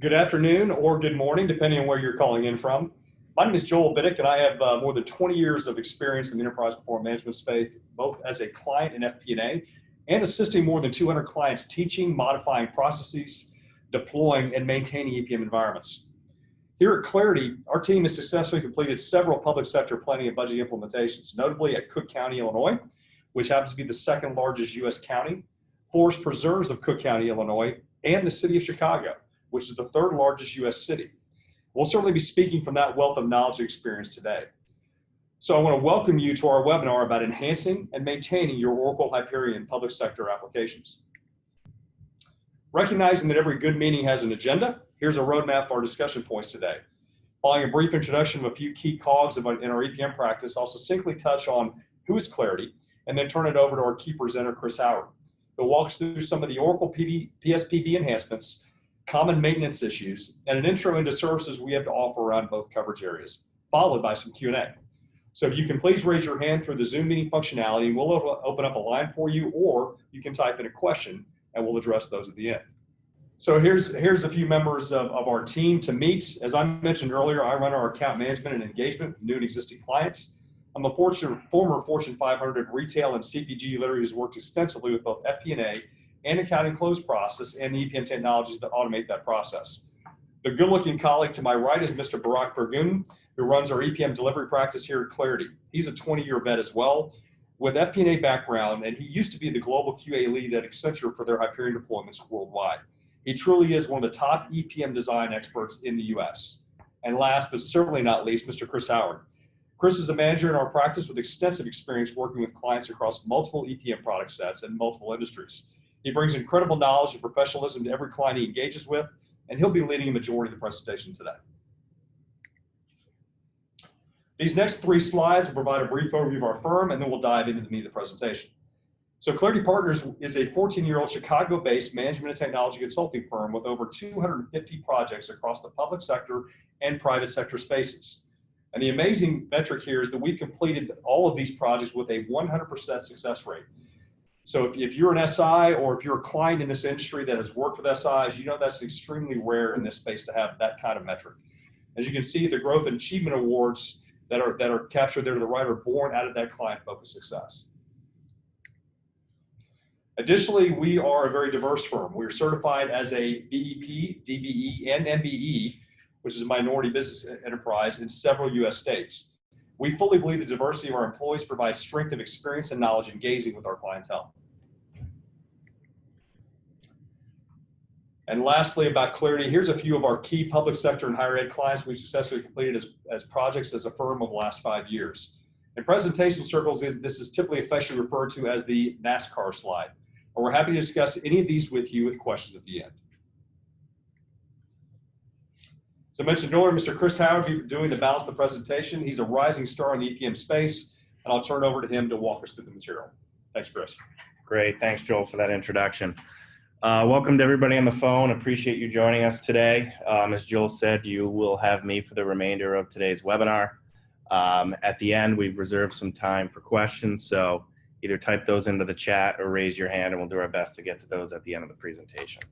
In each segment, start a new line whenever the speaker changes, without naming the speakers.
Good afternoon or good morning, depending on where you're calling in from. My name is Joel Biddick, and I have more than 20 years of experience in the enterprise performance management space, both as a client in FP&A and assisting more than 200 clients teaching, modifying processes, deploying, and maintaining EPM environments. Here at Clarity, our team has successfully completed several public sector planning and budget implementations, notably at Cook County, Illinois, which happens to be the second largest U.S. county, Forest Preserves of Cook County, Illinois, and the city of Chicago, which is the third largest U.S. city. We'll certainly be speaking from that wealth of knowledge and experience today. So I want to welcome you to our webinar about enhancing and maintaining your Oracle Hyperion public sector applications. Recognizing that every good meeting has an agenda, here's a roadmap for our discussion points today. Following a brief introduction of a few key cogs in our EPM practice, I'll succinctly touch on who is Clarity, and then turn it over to our key presenter, Chris Howard, who walks through some of the Oracle PSPB enhancements, common maintenance issues, and an intro into services we have to offer around both coverage areas, followed by some Q&A. So if you can please raise your hand through the Zoom meeting functionality, and we'll open up a line for you, or you can type in a question and we'll address those at the end. So here's a few members of our team to meet. As I mentioned earlier, I run our account management and engagement with new and existing clients. I'm a former Fortune 500 retail and CPG leader who's worked extensively with both FP&A and accounting close process and the EPM technologies that automate that process. The good-looking colleague to my right is Mr. Barak Burgun, who runs our EPM delivery practice here at Clarity. He's a 20-year vet as well, with FP&A background, and he used to be the global QA lead at Accenture for their Hyperion deployments worldwide. He truly is one of the top EPM design experts in the US. And last, but certainly not least, Mr. Chris Howard. Chris is a manager in our practice with extensive experience working with clients across multiple EPM product sets and multiple industries. He brings incredible knowledge and professionalism to every client he engages with, and he'll be leading a majority of the presentation today. These next three slides will provide a brief overview of our firm, and then we'll dive into the meat of the presentation. So Clarity Partners is a 14-year-old Chicago-based management and technology consulting firm with over 250 projects across the public sector and private sector spaces. And the amazing metric here is that we've completed all of these projects with a 100% success rate. So if you're an SI or if you're a client in this industry that has worked with SIs, you know that's extremely rare in this space to have that kind of metric. As you can see, the growth and achievement awards that are captured there to the right are born out of that client-focused success. Additionally, we are a very diverse firm. We're certified as a BEP, DBE, and MBE, which is a minority business enterprise in several US states. We fully believe the diversity of our employees provides strength of experience and knowledge engaging with our clientele. And lastly, about Clarity, here's a few of our key public sector and higher ed clients we've successfully completed as projects as a firm over the last 5 years. In presentation circles, this is typically affectionately referred to as the NASCAR slide. And we're happy to discuss any of these with you with questions at the end. As I mentioned earlier, Mr. Chris Howard, who's doing the balance of the presentation. He's a rising star in the EPM space, and I'll turn it over to him to walk us through the material. Thanks, Chris.
Great. Thanks, Joel, for that introduction. Welcome to everybody on the phone. Appreciate you joining us today. As Joel said, you will have me for the remainder of today's webinar. At the end, we've reserved some time for questions, so either type those into the chat or raise your hand, and we'll do our best to get to those at the end of the presentation.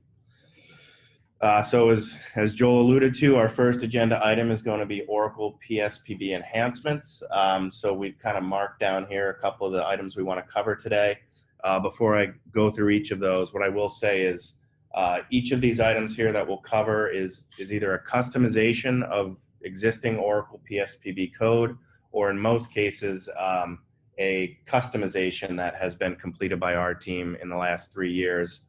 So as Joel alluded to, our first agenda item is going to be Oracle PSPB enhancements. So we've kind of marked down here a couple of the items we want to cover today. Before I go through each of those, what I will say is each of these items here that we'll cover is either a customization of existing Oracle PSPB code, or in most cases, a customization that has been completed by our team in the last 3 years.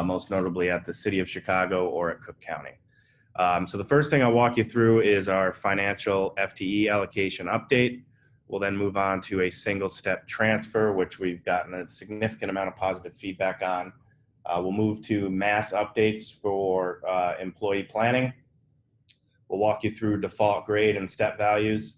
Most notably at the city of Chicago or at Cook County. So the first thing I'll walk you through is our financial FTE allocation update. We'll then move on to a single step transfer, which we've gotten a significant amount of positive feedback on. We'll move to mass updates for employee planning. We'll walk you through default grade and step values.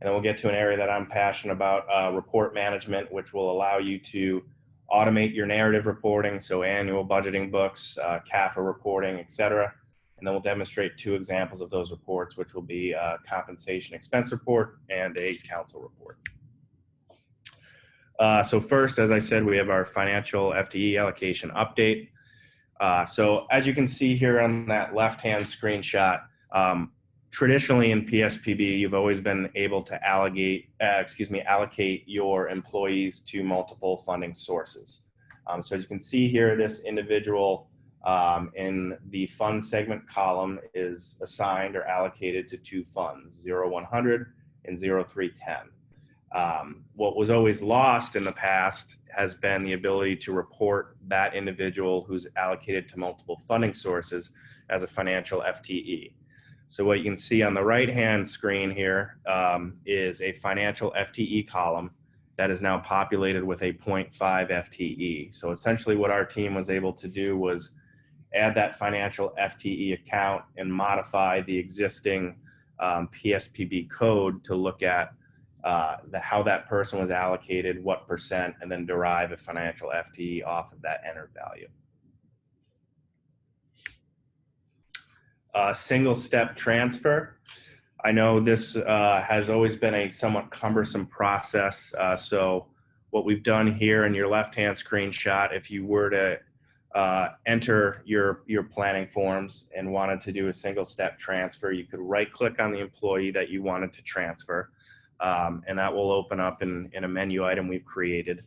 And then we'll get to an area that I'm passionate about, report management, which will allow you to automate your narrative reporting, so annual budgeting books, CAFA reporting, etc. And then we'll demonstrate 2 examples of those reports, which will be a compensation expense report and a council report. So first, as I said, we have our financial FTE allocation update. So as you can see here on that left-hand screenshot, traditionally in PSPB, you've always been able to allocate your employees to multiple funding sources. So as you can see here, this individual in the fund segment column is assigned or allocated to two funds, 0100 and 0310. What was always lost in the past has been the ability to report that individual who's allocated to multiple funding sources as a financial FTE. So what you can see on the right-hand screen here is a financial FTE column that is now populated with a 0.5 FTE. So essentially what our team was able to do was add that financial FTE account and modify the existing PSPB code to look at how that person was allocated, what percent, and then derive a financial FTE off of that entered value. Single step transfer. I know this has always been a somewhat cumbersome process. So what we've done here in your left-hand screenshot, if you were to enter your planning forms and wanted to do a single step transfer, you could right click on the employee that you wanted to transfer. And that will open up in a menu item we've created.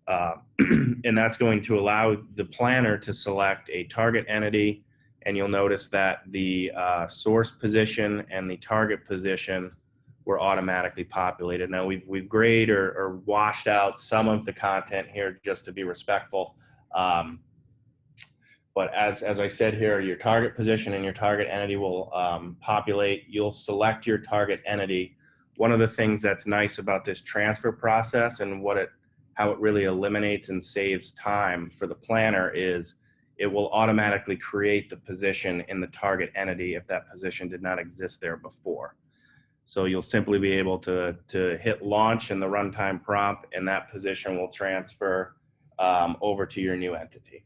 And that's going to allow the planner to select a target entity, and you'll notice that the source position and the target position were automatically populated. Now we've graded or washed out some of the content here just to be respectful. But as I said here, your target position and your target entity will populate. You'll select your target entity. One of the things that's nice about this transfer process and how it really eliminates and saves time for the planner is it will automatically create the position in the target entity if that position did not exist there before. So you'll simply be able to hit launch in the runtime prompt, and that position will transfer over to your new entity.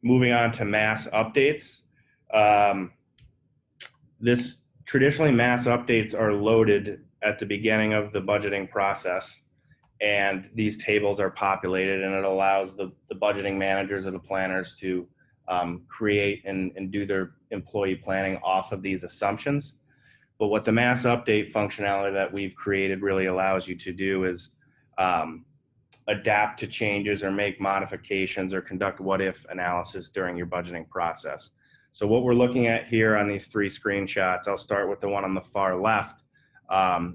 Moving on to mass updates. Traditionally, mass updates are loaded at the beginning of the budgeting process, and these tables are populated, and it allows the budgeting managers or the planners to create and do their employee planning off of these assumptions. But what the mass update functionality that we've created really allows you to do is adapt to changes or make modifications or conduct what-if analysis during your budgeting process. So what we're looking at here on these three screenshots, I'll start with the one on the far left.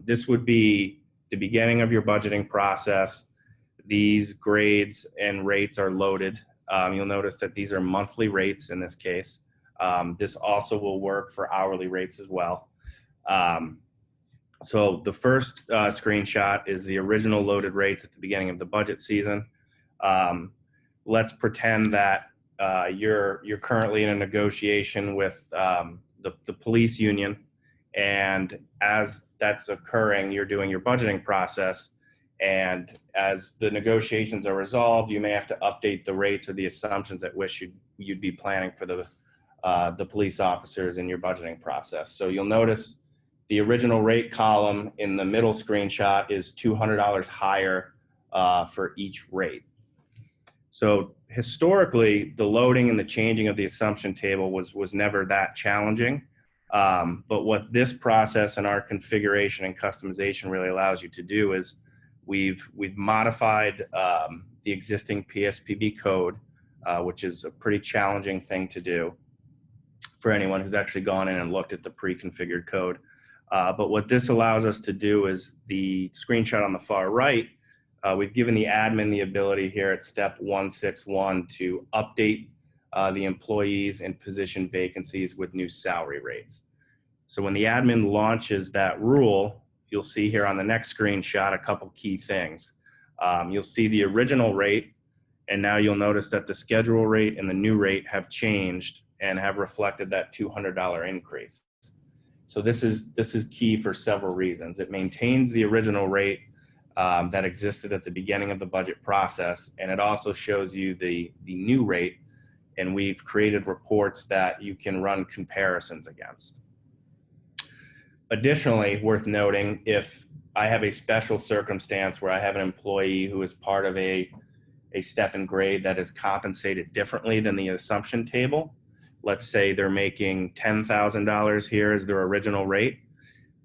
This would be the beginning of your budgeting process. These grades and rates are loaded. You'll notice that these are monthly rates in this case. This also will work for hourly rates as well. So the first screenshot is the original loaded rates at the beginning of the budget season. Let's pretend that you're currently in a negotiation with the police union, and as that's occurring, you're doing your budgeting process, and as the negotiations are resolved, you may have to update the rates or the assumptions at which you'd be planning for the police officers in your budgeting process. So you'll notice the original rate column in the middle screenshot is $200 higher for each rate. So historically, the loading and the changing of the assumption table was never that challenging. But what this process and our configuration and customization really allows you to do is we've modified the existing PSPB code, which is a pretty challenging thing to do for anyone who's actually gone in and looked at the pre-configured code. But what this allows us to do is the screenshot on the far right, we've given the admin the ability here at step 161 to update the employees and position vacancies with new salary rates. So when the admin launches that rule, you'll see here on the next screenshot a couple key things. You'll see the original rate, and now you'll notice that the schedule rate and the new rate have changed and have reflected that $200 increase. So this is key for several reasons. It maintains the original rate that existed at the beginning of the budget process, and it also shows you the new rate, and we've created reports that you can run comparisons against. Additionally, worth noting, if I have a special circumstance where I have an employee who is part of a a step and grade that is compensated differently than the assumption table. Let's say they're making $10,000 here as their original rate.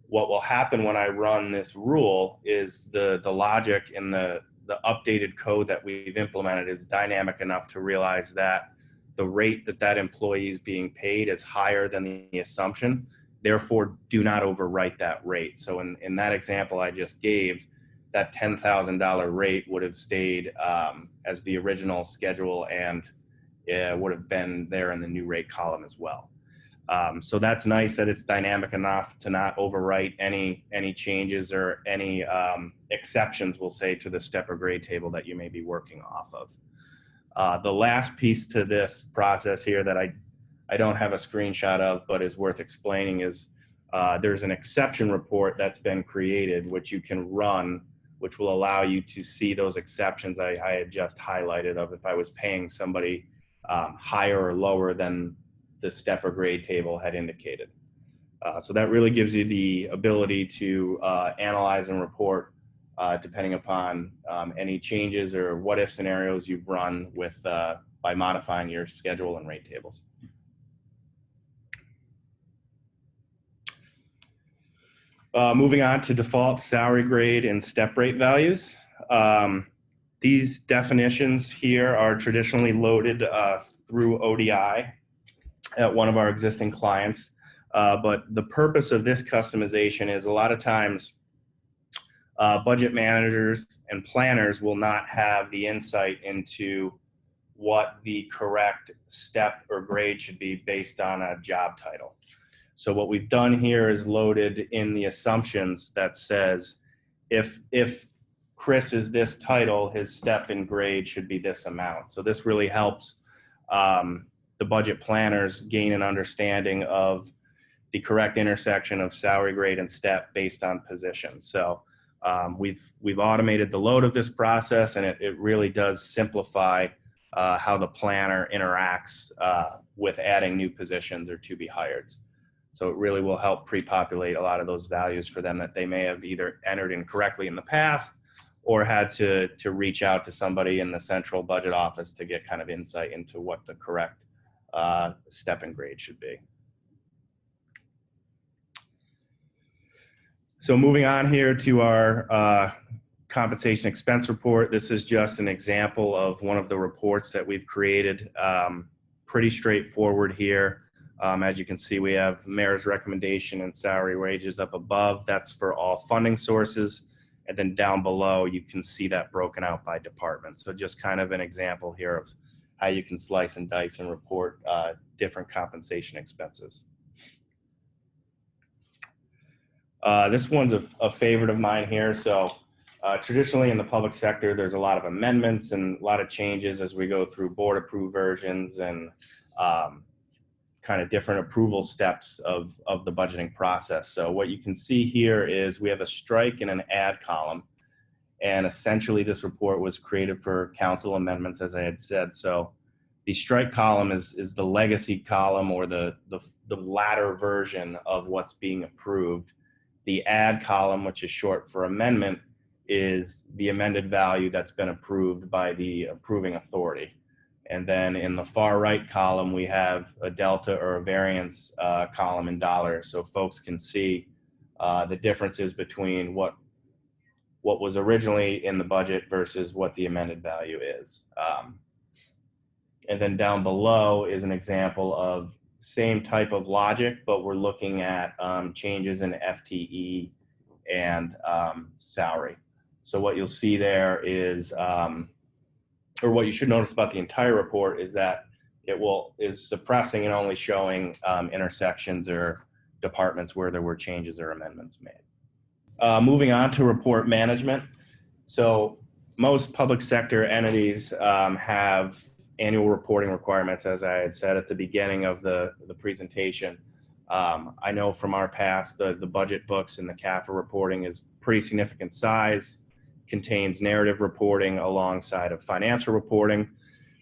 What will happen when I run this rule is the logic in the updated code that we've implemented is dynamic enough to realize that the rate that employee is being paid is higher than the assumption. Therefore, do not overwrite that rate. So in that example I just gave, that $10,000 rate would have stayed as the original schedule, and would have been there in the new rate column as well. So that's nice that it's dynamic enough to not overwrite any changes or any exceptions, we'll say, to the step or grade table that you may be working off of. The last piece to this process here that I don't have a screenshot of but is worth explaining is there's an exception report that's been created which you can run, which will allow you to see those exceptions I had just highlighted of if I was paying somebody higher or lower than the step or grade table had indicated. So that really gives you the ability to analyze and report depending upon any changes or what if scenarios you've run with by modifying your schedule and rate tables. Moving on to default salary grade and step rate values. These definitions here are traditionally loaded through ODI at one of our existing clients. But the purpose of this customization is a lot of times budget managers and planners will not have the insight into what the correct step or grade should be based on a job title. So what we've done here is loaded in the assumptions that says if Chris is this title, his step and grade should be this amount. So this really helps the budget planners gain an understanding of the correct intersection of salary grade and step based on position. So we've automated the load of this process, and it really does simplify how the planner interacts with adding new positions or to be hireds. So it really will help pre-populate a lot of those values for them that they may have either entered incorrectly in the past or had to reach out to somebody in the central budget office to get kind of insight into what the correct step and grade should be. So moving on here to our compensation expense report. This is just an example of one of the reports that we've created. Pretty straightforward here. As you can see, we have mayor's recommendation and salary wages up above. That's for all funding sources. And then down below, you can see that broken out by department. So just kind of an example here of how you can slice and dice and report different compensation expenses. This one's a favorite of mine here. So traditionally in the public sector, there's a lot of amendments and a lot of changes as we go through board approved versions and kind of different approval steps of the budgeting process. So what you can see here is we have a strike and an add column. And essentially this report was created for council amendments, as I had said. So the strike column is the legacy column, or the latter version of what's being approved. The add column, which is short for amendment, is the amended value that's been approved by the approving authority. And then in the far right column, we have a delta or a variance column in dollars, so folks can see the differences between what was originally in the budget versus what the amended value is. And then down below is an example of same type of logic, but we're looking at changes in FTE and salary. So what you'll see there is, or what you should notice about the entire report is that it is suppressing and only showing intersections or departments where there were changes or amendments made. Moving on to report management. So most public sector entities have annual reporting requirements, as I had said at the beginning of the presentation. I know from our past, the budget books and the CAFR reporting is pretty significant size, contains narrative reporting alongside of financial reporting.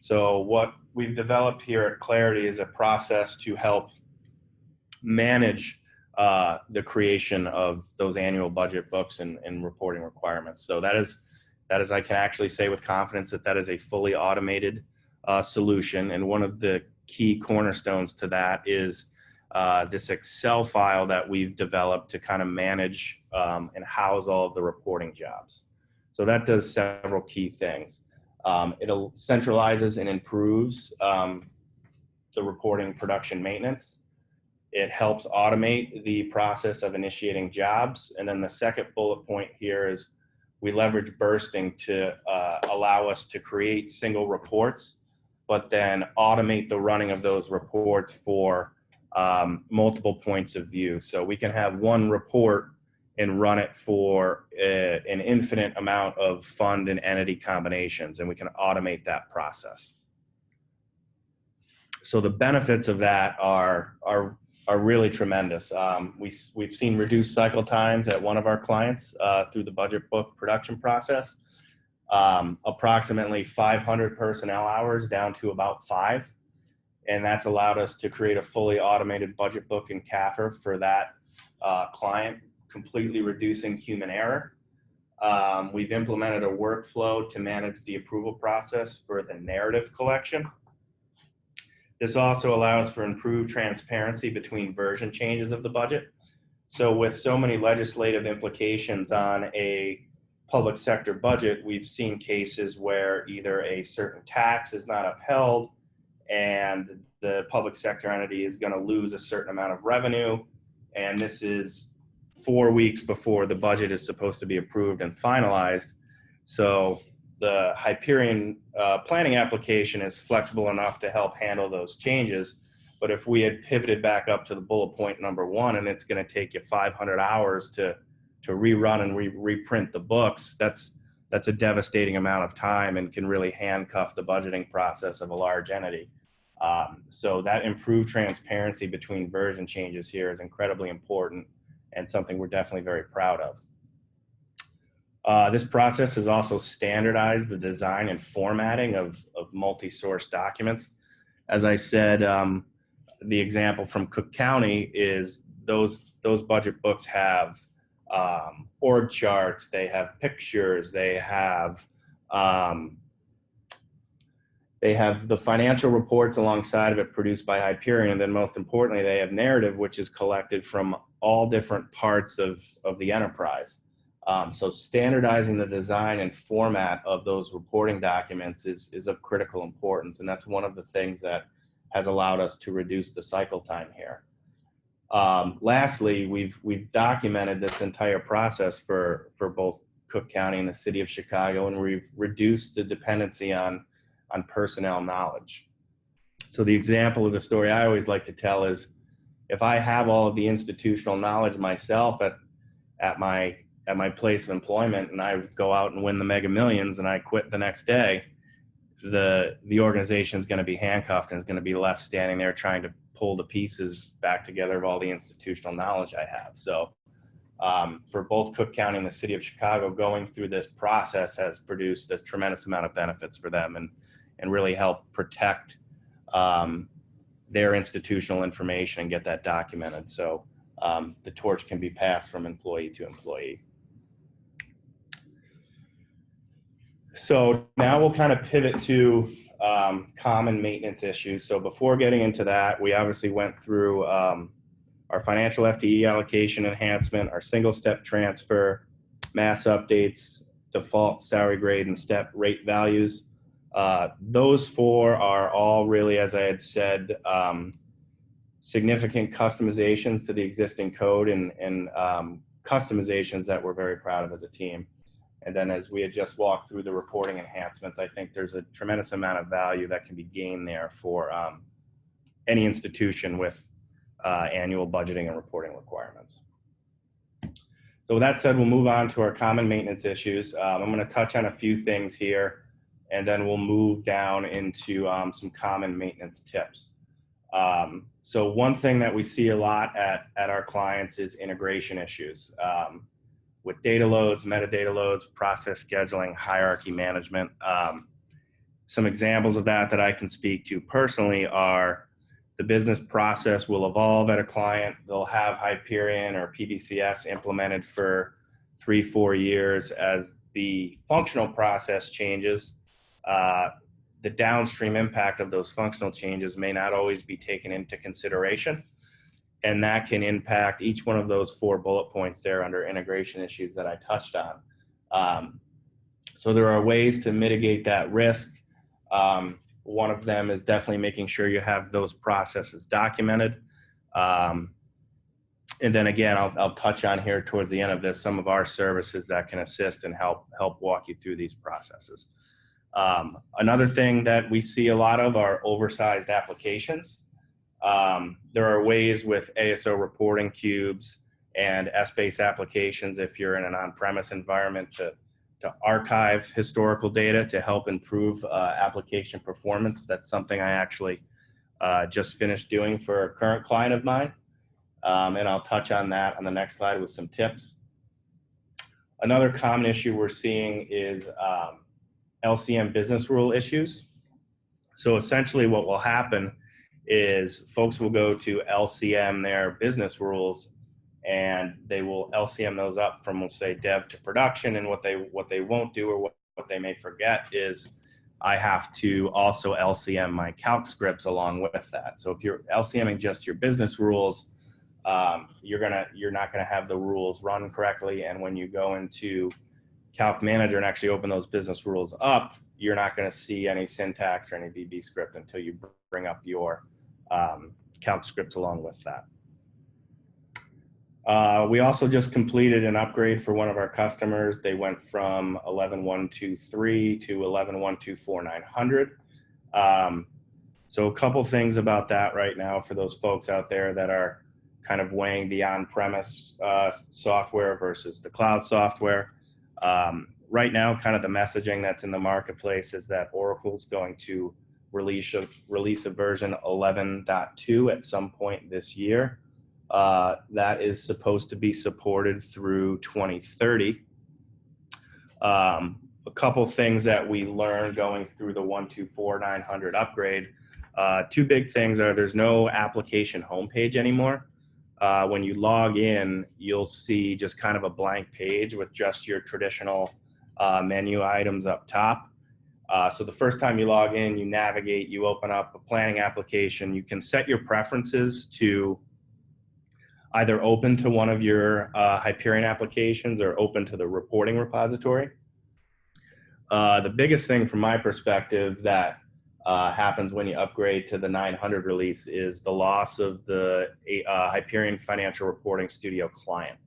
So what we've developed here at Clarity is a process to help manage the creation of those annual budget books and reporting requirements. So that is That is, I can actually say with confidence that that is a fully automated solution. And one of the key cornerstones to that is this Excel file that we've developed to kind of manage and house all of the reporting jobs. So that does several key things. It centralizes and improves the reporting production maintenance. It helps automate the process of initiating jobs. And then the second bullet point here is we leverage bursting to allow us to create single reports, but then automate the running of those reports for multiple points of view. So we can have one report and run it for an infinite amount of fund and entity combinations, and we can automate that process. So the benefits of that are really tremendous. We've seen reduced cycle times at one of our clients through the budget book production process, approximately 500 personnel hours down to about 5. And that's allowed us to create a fully automated budget book and CAFR for that client, completely reducing human error. We've implemented a workflow to manage the approval process for the narrative collection. This also allows for improved transparency between version changes of the budget. So with so many legislative implications on a public sector budget, we've seen cases where either a certain tax is not upheld and the public sector entity is going to lose a certain amount of revenue. And this is 4 weeks before the budget is supposed to be approved and finalized. So the Hyperion planning application is flexible enough to help handle those changes. But if we had pivoted back up to the bullet point number 1, and it's going to take you 500 hours to rerun and reprint the books, that's a devastating amount of time and can really handcuff the budgeting process of a large entity. So that improved transparency between version changes here is incredibly important and something we're definitely very proud of. This process has also standardized the design and formatting of multi-source documents. As I said, the example from Cook County is those budget books have org charts, they have pictures, they have the financial reports alongside of it produced by Hyperion, and then most importantly, they have narrative, which is collected from all different parts of the enterprise. So standardizing the design and format of those reporting documents is of critical importance, and that's one of the things that has allowed us to reduce the cycle time here. Lastly, we've documented this entire process for both Cook County and the city of Chicago, and we've reduced the dependency on personnel knowledge. So the example of the story I always like to tell is, if I have all of the institutional knowledge myself at my place of employment, and I go out and win the Mega Millions and I quit the next day, the organization is going to be handcuffed and is going to be left standing there trying to pull the pieces back together of all the institutional knowledge I have. So for both Cook County and the city of Chicago, going through this process has produced a tremendous amount of benefits for them and really help protect their institutional information and get that documented. So the torch can be passed from employee to employee. So now we'll kind of pivot to common maintenance issues. So before getting into that, we obviously went through our financial FTE allocation enhancement, our single step transfer, mass updates, default salary grade, and step rate values. Those 4 are all really, as I had said, significant customizations to the existing code and customizations that we're very proud of as a team. And then as we had just walked through the reporting enhancements, I think there's a tremendous amount of value that can be gained there for any institution with annual budgeting and reporting requirements. So with that said, we'll move on to our common maintenance issues. I'm going to touch on a few things here, and then we'll move down into some common maintenance tips. So one thing that we see a lot at our clients is integration issues. With data loads, metadata loads, process scheduling, hierarchy management. Some examples of that I can speak to personally are the business process will evolve at a client. They'll have Hyperion or PBCS implemented for 3-4 years. As the functional process changes, the downstream impact of those functional changes may not always be taken into consideration. And that can impact each one of those 4 bullet points there under integration issues that I touched on. So there are ways to mitigate that risk. One of them is definitely making sure you have those processes documented. And then again, I'll touch on here towards the end of this some of our services that can assist and help walk you through these processes. Another thing that we see a lot of are oversized applications. There are ways with ASO reporting cubes and S-based applications, if you're in an on-premise environment, to archive historical data to help improve application performance. That's something I actually just finished doing for a current client of mine. And I'll touch on that on the next slide with some tips. Another common issue we're seeing is LCM business rule issues. So essentially what will happen is folks will go to LCM their business rules, and they will LCM those up from, we'll say, dev to production. And what they won't do, or what they may forget, is I have to also LCM my calc scripts along with that. So if you're LCMing just your business rules, you're not gonna have the rules run correctly. And when you go into Calc Manager and actually open those business rules up, you're not gonna see any syntax or any VB script until you bring up your calc scripts along with that. We also just completed an upgrade for one of our customers. They went from 11.123 to 11.124.900. So a couple things about that right now for those folks out there that are kind of weighing the on-premise software versus the cloud software. Right now, kind of the messaging that's in the marketplace is that Oracle's going to release a version 11.2 at some point this year. That is supposed to be supported through 2030. A couple things that we learned going through the 124.900 upgrade. 2 big things are there's no application homepage anymore. When you log in, you'll see just kind of a blank page with just your traditional menu items up top. So the first time you log in, you navigate, you open up a planning application. You can set your preferences to either open to one of your Hyperion applications or open to the reporting repository. The biggest thing from my perspective that happens when you upgrade to the 900 release is the loss of the Hyperion Financial Reporting Studio client.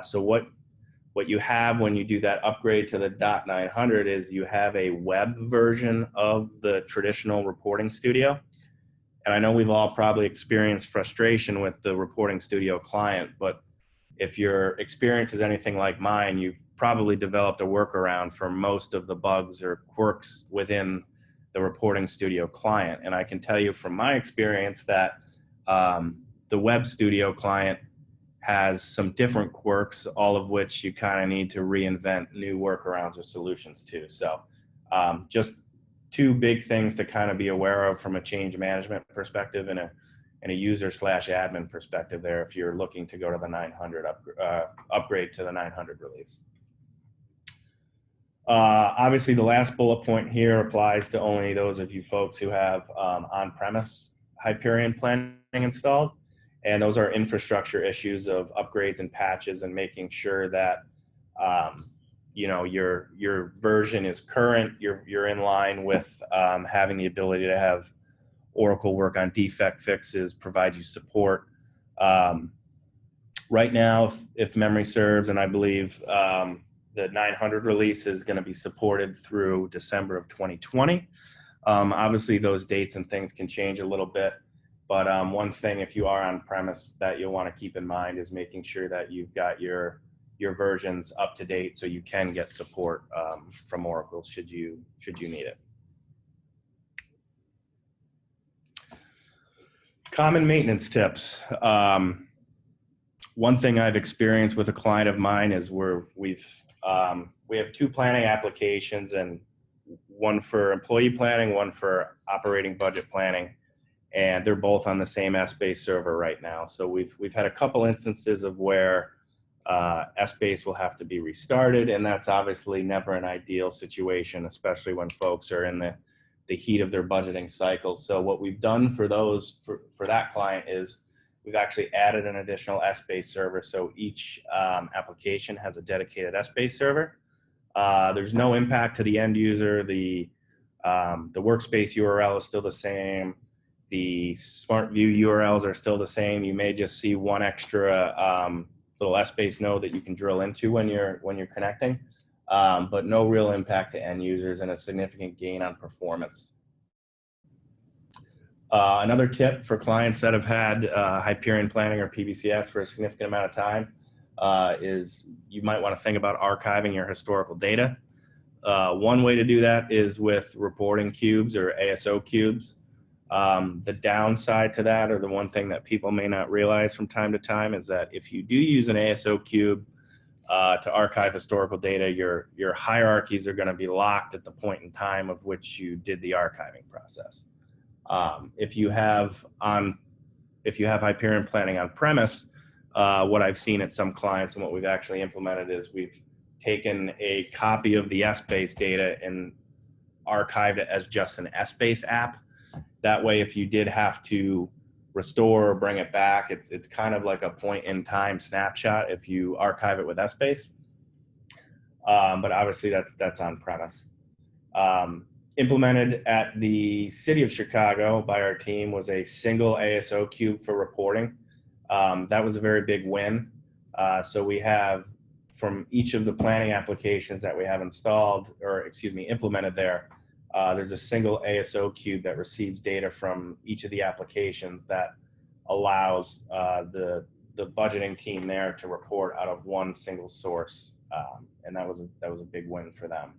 So what you have when you do that upgrade to the .900 is you have a web version of the traditional Reporting Studio. And I know we've all probably experienced frustration with the Reporting Studio client, but if your experience is anything like mine, you've probably developed a workaround for most of the bugs or quirks within the Reporting Studio client. And I can tell you from my experience that the Web Studio client has some different quirks, all of which you kind of need to reinvent new workarounds or solutions to. So just 2 big things to kind of be aware of from a change management perspective and a user/admin perspective there if you're looking to go to the 900 upgrade to the 900 release. Obviously, the last bullet point here applies to only those of you folks who have on-premise Hyperion Planning installed. And those are infrastructure issues of upgrades and patches and making sure that you know, your version is current, you're in line with having the ability to have Oracle work on defect fixes, provide you support. Right now, if memory serves, and I believe the 900 release is going to be supported through December of 2020. Obviously, those dates and things can change a little bit. But one thing, if you are on premise, that you'll want to keep in mind is making sure that you've got your versions up to date so you can get support from Oracle should you need it. Common maintenance tips. One thing I've experienced with a client of mine is we have 2 planning applications, and one for employee planning, one for operating budget planning, and they're both on the same S-based server right now. So we've had a couple instances of where S-Base will have to be restarted, and that's obviously never an ideal situation, especially when folks are in the heat of their budgeting cycle. So what we've done for that client is we've actually added an additional S-Base server. So each application has a dedicated S-Base server. There's no impact to the end user. The workspace URL is still the same. The smart view URLs are still the same. You may just see one extra little S-Base node that you can drill into when you're connecting, but no real impact to end users and a significant gain on performance. Another tip for clients that have had Hyperion Planning or PBCS for a significant amount of time is you might want to think about archiving your historical data. One way to do that is with reporting cubes or ASO cubes. The downside to that, or the one thing that people may not realize from time to time, is that if you do use an ASO cube to archive historical data, your hierarchies are going to be locked at the point in time of which you did the archiving process. If you have Hyperion Planning on premise, what I've seen at some clients and what we've actually implemented is we've taken a copy of the S-Base data and archived it as just an S-Base app. That way, if you did have to restore or bring it back, it's kind of like a point in time snapshot if you archive it with S-Base. But obviously that's on premise. Implemented at the City of Chicago by our team was a single ASO cube for reporting. That was a very big win. So we have, from each of the planning applications that we have implemented there, there's a single ASO cube that receives data from each of the applications that allows the budgeting team there to report out of one single source, and that was a big win for them.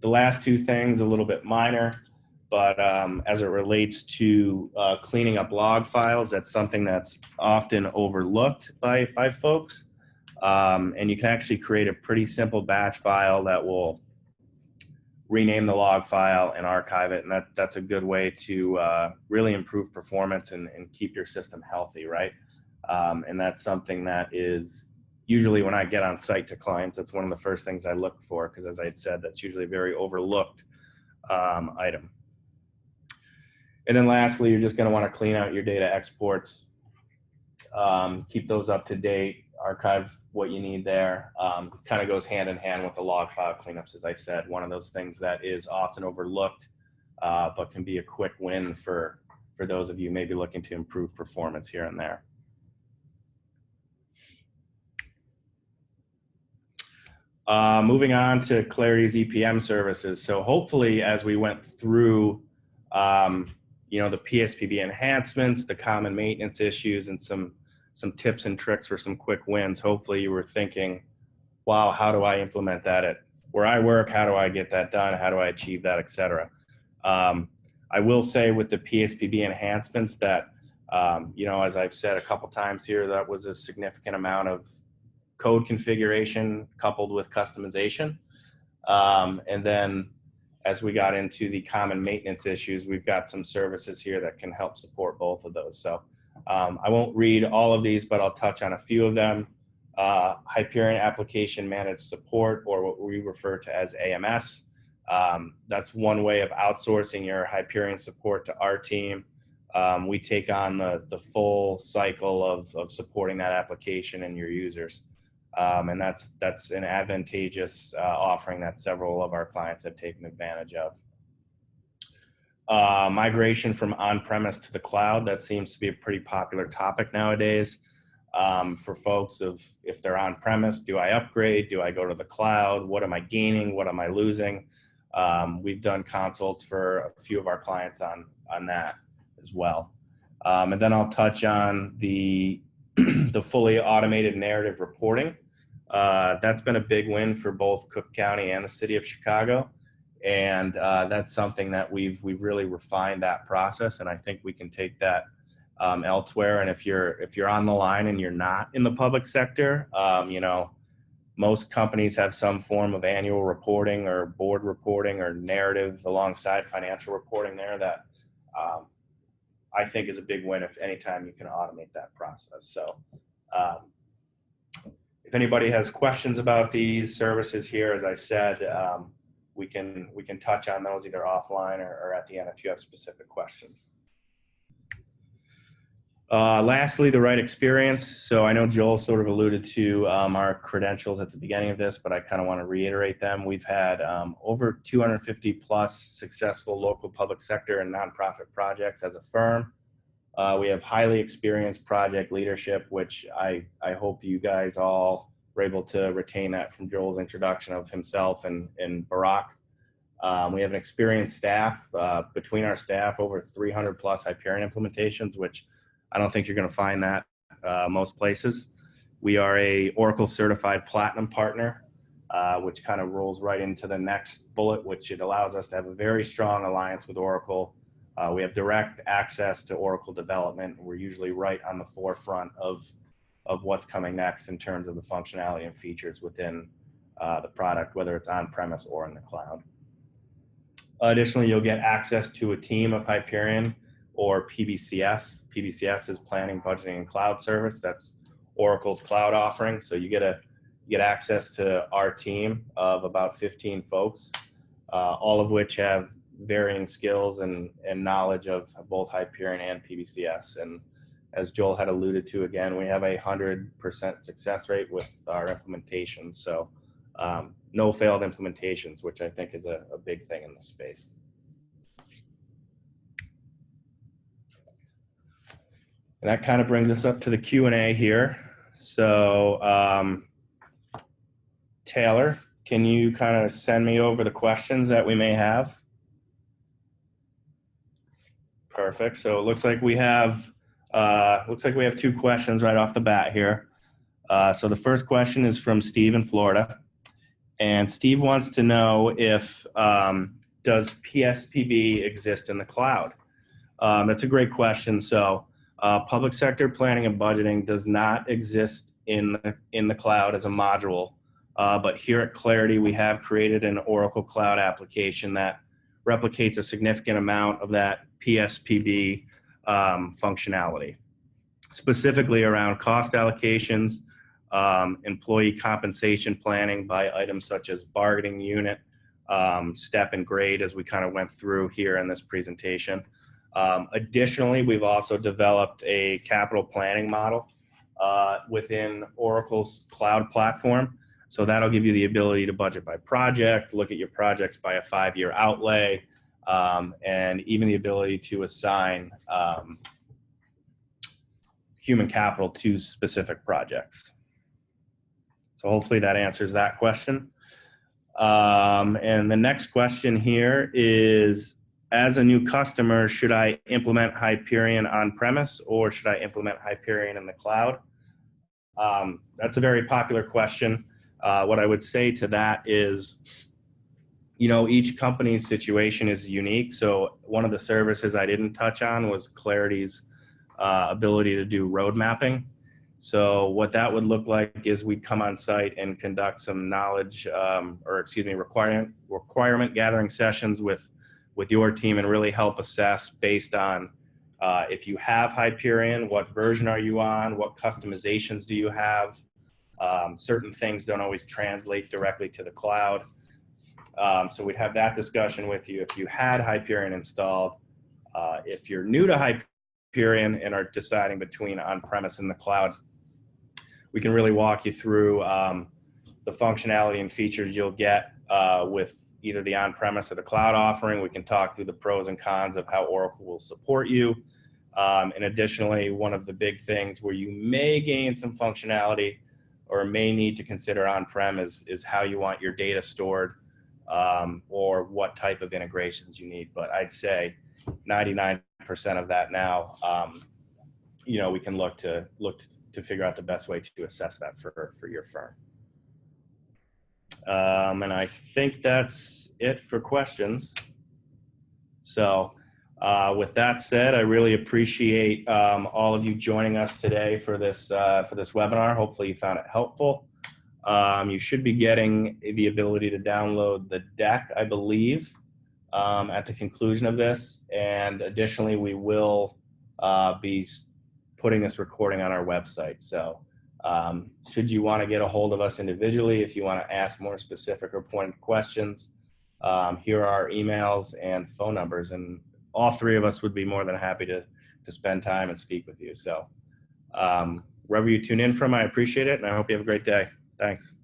The last two things, a little bit minor, but as it relates to cleaning up log files, that's something that's often overlooked by folks, and you can actually create a pretty simple batch file that will rename the log file and archive it, and that's a good way to really improve performance and keep your system healthy, right? And that's something that is usually, when I get on site to clients, that's one of the first things I look for, because as I had said, that's usually a very overlooked item. And then lastly, you're just going to want to clean out your data exports, keep those up to date, archive what you need there. Kind of goes hand in hand with the log file cleanups, as I said. One of those things that is often overlooked, but can be a quick win for those of you maybe looking to improve performance here and there. Moving on to Clarity's EPM services. So hopefully, as we went through, the PSPB enhancements, the common maintenance issues, and some tips and tricks for some quick wins, hopefully you were thinking, wow, how do I implement that at where I work? How do I get that done? How do I achieve that, et cetera? I will say with the PSPB enhancements that, as I've said a couple times here, that was a significant amount of code configuration coupled with customization. And then as we got into the common maintenance issues, we've got some services here that can help support both of those. So I won't read all of these, but I'll touch on a few of them. Hyperion Application Managed Support, or what we refer to as AMS. That's one way of outsourcing your Hyperion support to our team. We take on the full cycle of supporting that application and your users. And that's an advantageous offering that several of our clients have taken advantage of. Migration from on-premise to the cloud, that seems to be a pretty popular topic nowadays for folks. If they're on-premise, do I upgrade? Do I go to the cloud? What am I gaining? What am I losing? We've done consults for a few of our clients on that as well. And then I'll touch on the fully automated narrative reporting. That's been a big win for both Cook County and the City of Chicago. And that's something that we've really refined that process, and I think we can take that elsewhere. And if you're on the line and you're not in the public sector, most companies have some form of annual reporting or board reporting or narrative alongside financial reporting there that I think is a big win if anytime you can automate that process. So anybody has questions about these services here, as I said, we can touch on those either offline or at the end if you have specific questions. Lastly, the right experience. So I know Joel sort of alluded to our credentials at the beginning of this, but I kind of want to reiterate them. We've had over 250 plus successful local public sector and nonprofit projects as a firm. We have highly experienced project leadership, which I hope you guys all were able to retain that from Joel's introduction of himself and Barack. We have an experienced staff. Between our staff, over 300 plus Hyperion implementations, which I don't think you're going to find that most places. We are a Oracle certified platinum partner, which kind of rolls right into the next bullet, which it allows us to have a very strong alliance with Oracle. We have direct access to Oracle development. We're usually right on the forefront of what's coming next in terms of the functionality and features within the product, whether it's on-premise or in the cloud. Additionally, you'll get access to a team of Hyperion or PBCS. PBCS is Planning, Budgeting, and Cloud Service. That's Oracle's cloud offering. So you get access to our team of about 15 folks, all of which have varying skills and knowledge of both Hyperion and PBCS. And as Joel had alluded to, again, we have a 100% success rate with our implementations. So no failed implementations, which I think is a big thing in this space. And that kind of brings us up to the Q&A here. So Taylor, can you kind of send me over the questions that we may have? Perfect. So it looks like we have two questions right off the bat here. So the first question is from Steve in Florida, and Steve wants to know if does PSPB exist in the cloud? That's a great question. So public sector planning and budgeting does not exist in the cloud as a module, but here at Clarity we have created an Oracle Cloud application that replicates a significant amount of that PSPB functionality, specifically around cost allocations, employee compensation planning by items such as bargaining unit, step and grade, as we kind of went through here in this presentation. Additionally, we've also developed a capital planning model within Oracle's cloud platform. So that'll give you the ability to budget by project, look at your projects by a 5-year outlay, and even the ability to assign human capital to specific projects. So hopefully that answers that question. And the next question here is, as a new customer, should I implement Hyperion on-premise or should I implement Hyperion in the cloud? That's a very popular question. What I would say to that is, you know, each company's situation is unique. So one of the services I didn't touch on was Clarity's ability to do road mapping. So what that would look like is we'd come on site and conduct some knowledge, requirement gathering sessions with your team and really help assess based on if you have Hyperion, what version are you on, what customizations do you have. Certain things don't always translate directly to the cloud. So we'd have that discussion with you if you had Hyperion installed. If you're new to Hyperion and are deciding between on-premise and the cloud, we can really walk you through the functionality and features you'll get with either the on-premise or the cloud offering. We can talk through the pros and cons of how Oracle will support you. And additionally, one of the big things where you may gain some functionality or may need to consider on-prem is how you want your data stored, or what type of integrations you need. But I'd say 99% of that now, you know, we can look to figure out the best way to assess that for your firm. And I think that's it for questions. So with that said, I really appreciate all of you joining us today for this webinar. Hopefully you found it helpful. You should be getting the ability to download the deck, I believe, at the conclusion of this. And additionally, we will be putting this recording on our website. So Should you want to get a hold of us individually, if you want to ask more specific or pointed questions, here are our emails and phone numbers, and all three of us would be more than happy to spend time and speak with you. So wherever you tune in from, I appreciate it, and I hope you have a great day. Thanks.